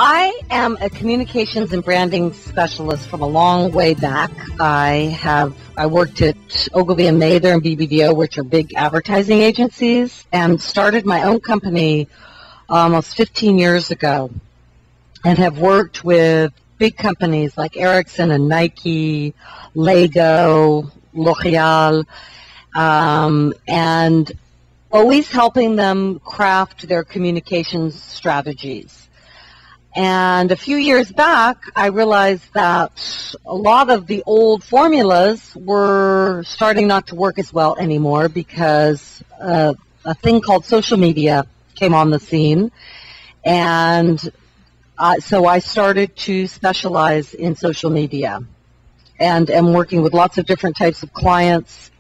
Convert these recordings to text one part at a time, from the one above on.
I am a communications and branding specialist from a long way back. I worked at Ogilvy and Mather and BBDO, which are big advertising agencies, and started my own company almost 15 years ago, and have worked with big companies like Ericsson and Nike, Lego, L'Oreal, and always helping them craft their communications strategies. And a few years back, I realized that a lot of the old formulas were starting not to work as well anymore because a thing called social media came on the scene. And so I started to specialize in social media and am working with lots of different types of clients,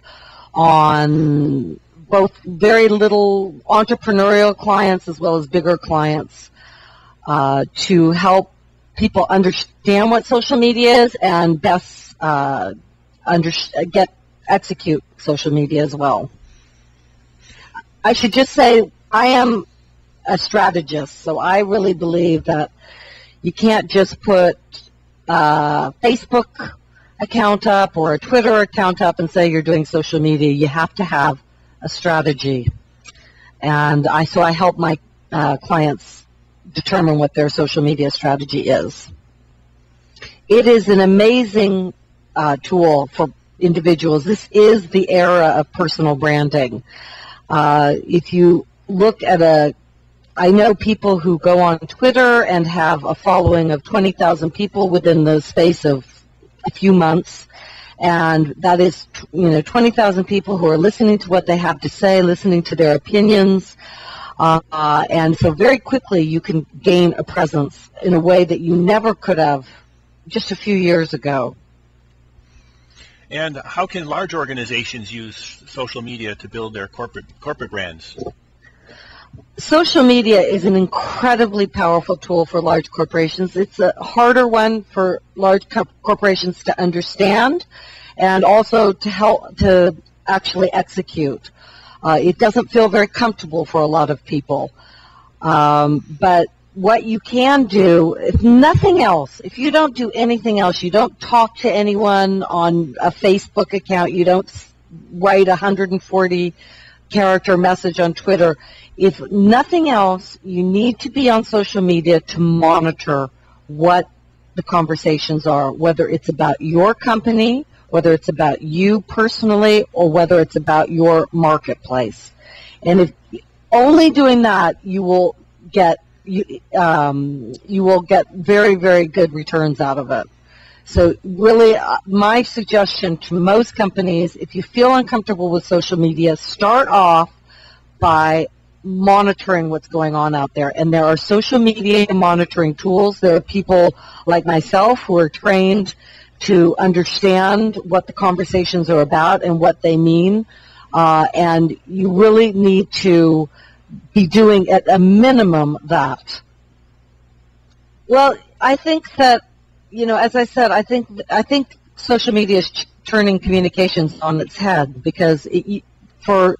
on both very little entrepreneurial clients as well as bigger clients, to help people understand what social media is and best execute social media as well. I should just say I am a strategist, so I really believe that you can't just put a Facebook account up or a Twitter account up and say you're doing social media. You have to have a strategy. And so I help my clients determine what their social media strategy is. It is an amazing tool for individuals. This is the era of personal branding. If you look at I know people who go on Twitter and have a following of 20,000 people within the space of a few months, and that is 20,000 people who are listening to what they have to say, listening to their opinions. And so very quickly you can gain a presence in a way that you never could have just a few years ago. And how can large organizations use social media to build their corporate brands? Social media is an incredibly powerful tool for large corporations. It's a harder one for large corporations to understand and also to help to actually execute. It doesn't feel very comfortable for a lot of people. But what you can do, if nothing else, if you don't do anything else, you don't talk to anyone on a Facebook account, you don't write a 140-character message on Twitter, if nothing else, you need to be on social media to monitor what the conversations are, whether it's about your company, whether it's about you personally, or whether it's about your marketplace. And if only doing that, you will get very, very good returns out of it. So really, my suggestion to most companies, if you feel uncomfortable with social media, start off by monitoring what's going on out there. And there are social media monitoring tools. There are people like myself who are trained to understand what the conversations are about and what they mean. And you really need to be doing at a minimum that. Well, I think that, as I said, I think social media is turning communications on its head, because for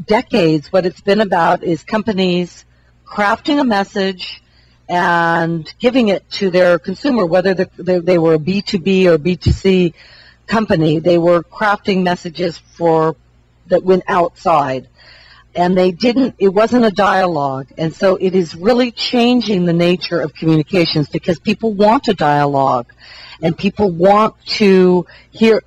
decades what it's been about is companies crafting a message and giving it to their consumer, whether they were a B2B or B2C company. They were crafting messages that went outside, and it wasn't a dialogue. And so it is really changing the nature of communications, because people want a dialogue, and people want to hear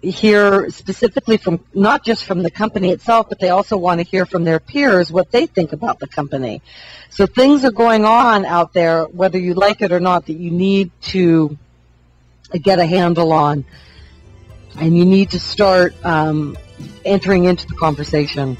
specifically from, not just from the company itself, but they also want to hear from their peers what they think about the company. So things are going on out there, whether you like it or not, that you need to get a handle on, and you need to start entering into the conversation.